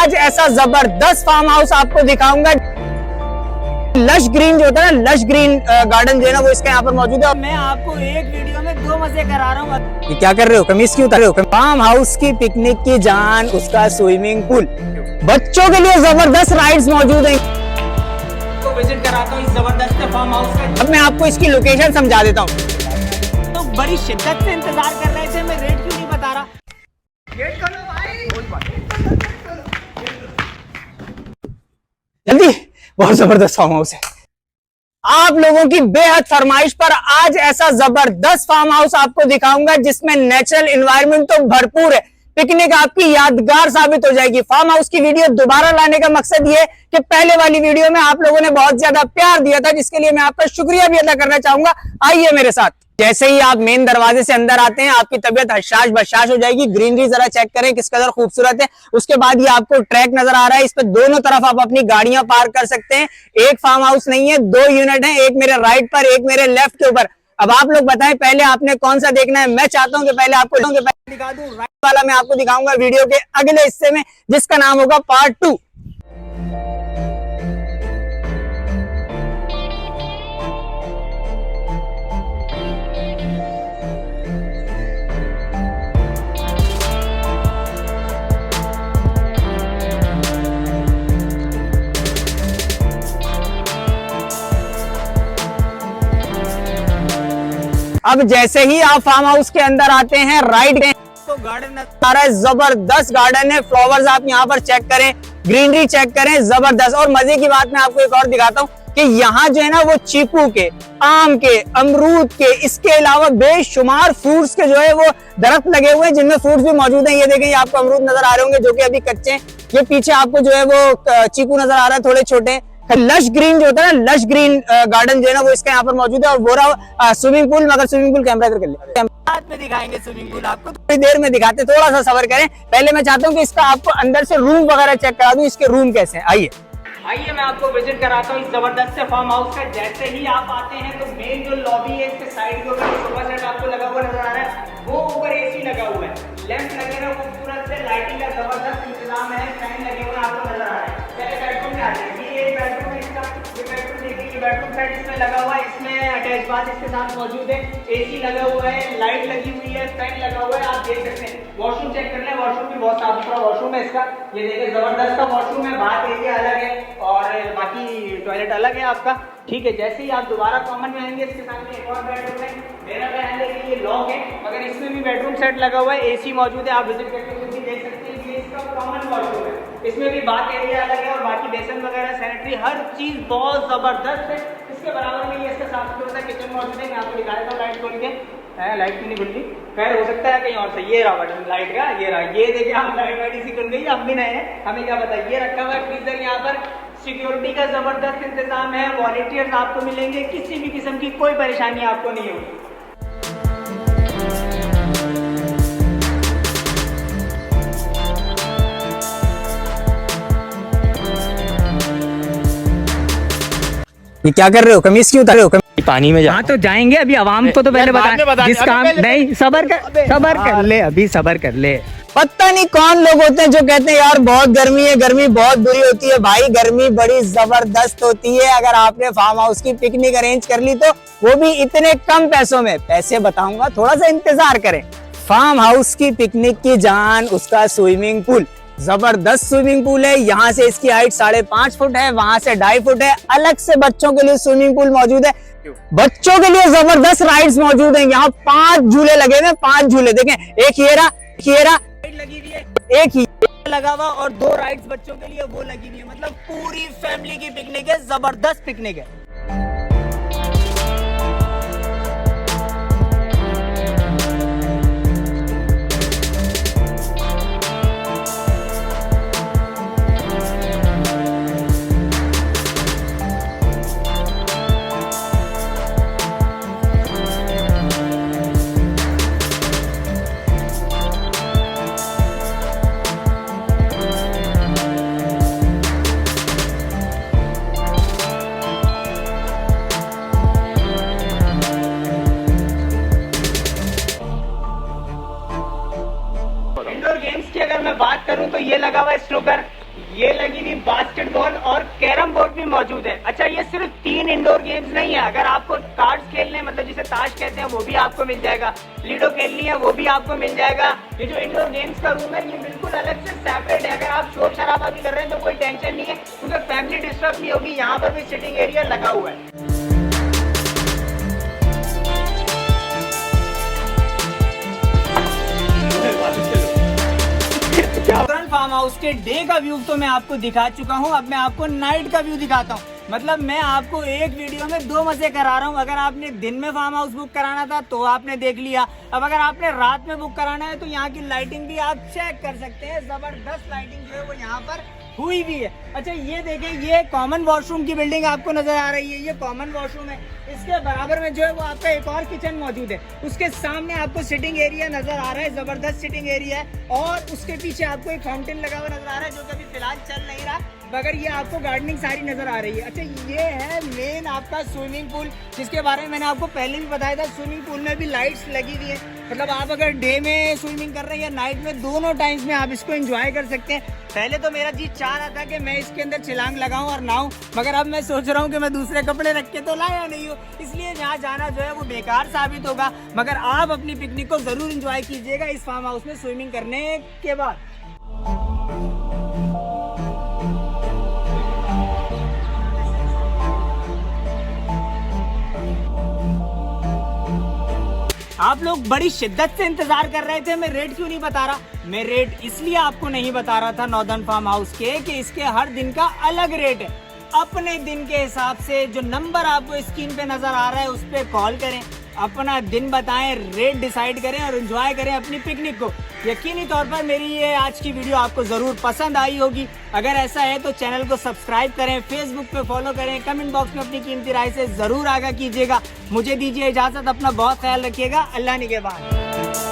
आज ऐसा जबरदस्त फार्म हाउस आपको दिखाऊंगा। लश ग्रीन जो होता है ना, लश ग्रीन गार्डन जो है ना, वो इसके यहाँ पर मौजूद है। मैं आपको एक वीडियो में 2 मजे करा रहा हूँ। ये क्या कर रहे हो, कमीज क्यों उतार रहे हो? फार्म हाउस की पिकनिक की जान, उसका स्विमिंग पूल, बच्चों के लिए जबरदस्त राइड्स मौजूद हैं। तो विजिट कराता हूँ इस जबरदस्त फार्म हाउस का। अब मैं आपको इसकी लोकेशन समझा देता हूँ। तो बड़ी शिद्दत से इंतजार कर रहे थे, मैं रेट क्यों नहीं बता रहा। गेट खोलो भाई। जल्दी, बहुत जबरदस्त फार्म हाउस है। आप लोगों की बेहद फरमाइश पर आज ऐसा जबरदस्त फार्म हाउस आपको दिखाऊंगा जिसमें नेचुरल एनवायरनमेंट तो भरपूर है। पिकनिक आपकी यादगार साबित हो जाएगी। फार्म हाउस की वीडियो दोबारा लाने का मकसद ये कि पहले वाली वीडियो में आप लोगों ने बहुत ज्यादा प्यार दिया था, जिसके लिए मैं आपका शुक्रिया भी अदा करना चाहूंगा। आइए मेरे साथ। जैसे ही आप मेन दरवाजे से अंदर आते हैं, आपकी तबीयत हशाश बशाश हो जाएगी। ग्रीनरी जरा चेक करें किस कदर खूबसूरत है। उसके बाद ये आपको ट्रैक नजर आ रहा है, इस पर दोनों तरफ आप अपनी गाड़ियां पार्क कर सकते हैं। एक फार्म हाउस नहीं है, 2 यूनिट है, एक मेरे राइट पर, एक मेरे लेफ्ट के ऊपर। अब आप लोग बताएं पहले आपने कौन सा देखना है। मैं चाहता हूं कि पहले आपको दिखा दूं। राइट वाला मैं आपको दिखाऊंगा वीडियो के अगले हिस्से में, जिसका नाम होगा पार्ट 2। अब जैसे ही आप फार्म हाउस के अंदर आते हैं, राइट तो गार्डन नजर आ रहा है। जबरदस्त गार्डन है। फ्लावर्स आप यहाँ पर चेक करें, ग्रीनरी चेक करें, जबरदस्त। और मजे की बात मैं आपको एक और दिखाता हूँ कि यहाँ जो है ना, वो चीकू के, आम के, अमरूद के, इसके अलावा बेशुमार फ्रूट्स के जो है वो दरख्त लगे हुए हैं, जिनमें फ्रूट्स भी मौजूद हैं। ये देखें, ये आपको अमरूद नजर आ रहे होंगे जो कि अभी कच्चे हैं। ये पीछे आपको जो है वो चीकू नजर आ रहा है, थोड़े छोटे। लश ग्रीन जो होता है ना, लश ग्रीन गार्डन जो है ना, वो इसके यहाँ पर मौजूद है। और वो रहा स्विमिंग पूल। मगर स्विमिंग पूल कैमरा इधर कर ले, बाद में दिखाएंगे स्विमिंग पूल आपको। थोड़ी देर में दिखाते, थोड़ा सा सब्र करें। पहले मैं चाहता हूँ कि इसका आपको अंदर से रूम वगैरह चेक करा दूं, इसके रूम कैसे हैं। आइए मैं आपको विजिट कराता हूँ इस जबरदस्त से फार्म हाउस का। जैसे ही आप आते हैं तो मेन जो लॉबी है, इसके साइड के ऊपर सोफा सेट आपको लगा हुआ नजर आ रहा है। वो ऊपर एसी लगा हुआ है, लैंप लगे हुए, खूबसूरत से लाइटिंग का जबरदस्त इंतजाम है। फैन लगे हुए आपको नजर आ रहा है। पहले बेडरूम में आ जाए। ये एक बेडरूम है इसका। ये बेडरूम देखिए, ये बेडरूम सेट इसमें लगा हुआ है। इसमें अटैच बाथ इसके साथ मौजूद है। एसी लगा हुआ है, लाइट लगी हुई है, फैन लगा हुआ है, आप देख सकते हैं। वॉशरूम चेक कर लें, वॉशरूम भी बहुत साफ सुथरा वॉशरूम है इसका। ये देखिए, जबरदस्त का वॉशरूम है। बाथ एरिया अलग है और बाकी टॉयलेट अलग है आपका। ठीक है, जैसे ही आप दोबारा कॉमन में आएंगे, इसके सामने एक और बेडरूम है। मेरा कहने के लिए लॉक है, मगर इसमें भी बेडरूम सेट लगा हुआ है, एसी मौजूद है। आप विजिट करके खुद भी देख सकते हैं। ये इसका कॉमन वॉशरूम है। इसमें भी बाथ एरिया अलग है और बाकी बेसन वगैरह, सैनिटरी, हर चीज बहुत जबरदस्त है। इसके बराबर में ये इसका साफ सुथरा किचन मौजूद है। मैं आपको दिखा देता हूँ लाइट खोल के। लाइट क्यों नहीं खुल रही? खैर, हो सकता है कहीं और से। ये रहा बटन लाइट का, ये रहा। ये देखिए, हम लाइट वाइट इसी खुल गई। हम भी नए हैं, हमें क्या पता। ये रखा हुआ है फ्रीजर यहाँ पर। सिक्योरिटी का जबरदस्त इंतजाम है। वॉलंटियर्स आपको मिलेंगे, किसी भी किस्म की कोई परेशानी आपको नहीं होगी। ये क्या कर रहे हो, कमीज क्यों उतार रहे हो? पानी में जा। हाँ तो जाएंगे अभी। आवाम को तो पहले बता, जिस काम नहीं, सबर कर ले, अभी सबर कर ले। पता नहीं कौन लोग होते हैं जो कहते हैं यार बहुत गर्मी है, गर्मी बहुत बुरी होती है। भाई, गर्मी बड़ी जबरदस्त होती है। अगर आपने फार्म हाउस की पिकनिक अरेंज कर ली, तो वो भी इतने कम पैसों में। पैसे बताऊंगा, थोड़ा सा इंतजार करें। फार्म हाउस की पिकनिक की जान, उसका स्विमिंग पूल, जबरदस्त स्विमिंग पूल है। यहाँ से इसकी हाइट 5.5 फुट है, वहां से 2.5 फुट है। अलग से बच्चों के लिए स्विमिंग पूल मौजूद है। बच्चों के लिए जबरदस्त राइड्स मौजूद हैं। यहाँ 5 झूले लगे हुए, 5 झूले देखें। एक हीरा लगी हुई है, एक ही लगा हुआ, और 2 राइड्स बच्चों के लिए वो लगी हुई है। मतलब पूरी फैमिली की पिकनिक है, जबरदस्त पिकनिक है। इंडोर गेम्स की अगर मैं बात करूं तो ये लगा हुआ है स्नूकर, ये लगी हुई बास्केटबॉल और कैरम बोर्ड भी मौजूद है। अच्छा, ये सिर्फ 3 इंडोर गेम्स नहीं है, अगर आपको कार्ड्स खेलने हैं, मतलब जिसे ताश कहते हैं, वो भी आपको मिल जाएगा। लूडो खेलनी है वो भी आपको मिल जाएगा। ये जो इंडोर गेम्स का रूम है ये बिल्कुल अलग से सेपरेट है। अगर आप शोर शराबा भी कर रहे हैं तो कोई टेंशन नहीं है, क्योंकि फैमिली डिस्टर्ब नहीं होगी। यहाँ पर भी सिटिंग एरिया लगा हुआ है। फार्म हाउस के डे का व्यू तो मैं आपको दिखा चुका हूं, अब मैं आपको नाइट का व्यू दिखाता हूं। मतलब मैं आपको एक वीडियो में 2 मजे करा रहा हूं। अगर आपने दिन में फार्म हाउस बुक कराना था तो आपने देख लिया, अब अगर आपने रात में बुक कराना है तो यहाँ की लाइटिंग भी आप चेक कर सकते हैं। जबरदस्त लाइटिंग जो है वो यहाँ पर हुई भी है। अच्छा, ये देखें, ये कॉमन वॉशरूम की बिल्डिंग आपको नजर आ रही है, ये कॉमन वॉशरूम है। इसके बराबर में जो है वो आपका एक और किचन मौजूद है। उसके सामने आपको सिटिंग एरिया नजर आ रहा है, जबरदस्त सिटिंग एरिया है। और उसके पीछे आपको एक फाउंटेन लगा हुआ नजर आ रहा है, जो कि अभी फिलहाल चल नहीं रहा, मगर ये आपको गार्डनिंग सारी नजर आ रही है। अच्छा, ये है मेन आपका स्विमिंग पूल, जिसके बारे में मैंने आपको पहले भी बताया था। स्विमिंग पूल में भी लाइट्स लगी हुई है, मतलब आप अगर डे में स्विमिंग कर रहे हैं या नाइट में, दोनों टाइम्स में आप इसको एंजॉय कर सकते हैं। पहले तो मेरा जी चाह रहा था कि मैं इसके अंदर छलांग लगाऊं और नहाऊं, मगर अब मैं सोच रहा हूं कि मैं दूसरे कपड़े रख के तो लाया नहीं हूं, इसलिए यहाँ जाना जो है वो बेकार साबित होगा। मगर आप अपनी पिकनिक को जरूर एंजॉय कीजिएगा इस फार्म हाउस में स्विमिंग करने के बाद। आप लोग बड़ी शिद्दत से इंतजार कर रहे थे, मैं रेट क्यों नहीं बता रहा। मैं रेट इसलिए आपको नहीं बता रहा था नॉर्दर्न फार्म हाउस के कि इसके हर दिन का अलग रेट है। अपने दिन के हिसाब से जो नंबर आपको स्क्रीन पे नजर आ रहा है उस पर कॉल करें, अपना दिन बताएं, रेट डिसाइड करें और एंजॉय करें अपनी पिकनिक को। यकीनी तौर पर मेरी ये आज की वीडियो आपको जरूर पसंद आई होगी। अगर ऐसा है तो चैनल को सब्सक्राइब करें, फेसबुक पे फॉलो करें, कमेंट बॉक्स में अपनी कीमती राय से जरूर आगाह कीजिएगा। मुझे दीजिए इजाजत, अपना बहुत ख्याल रखिएगा। अल्लाह निगहबान।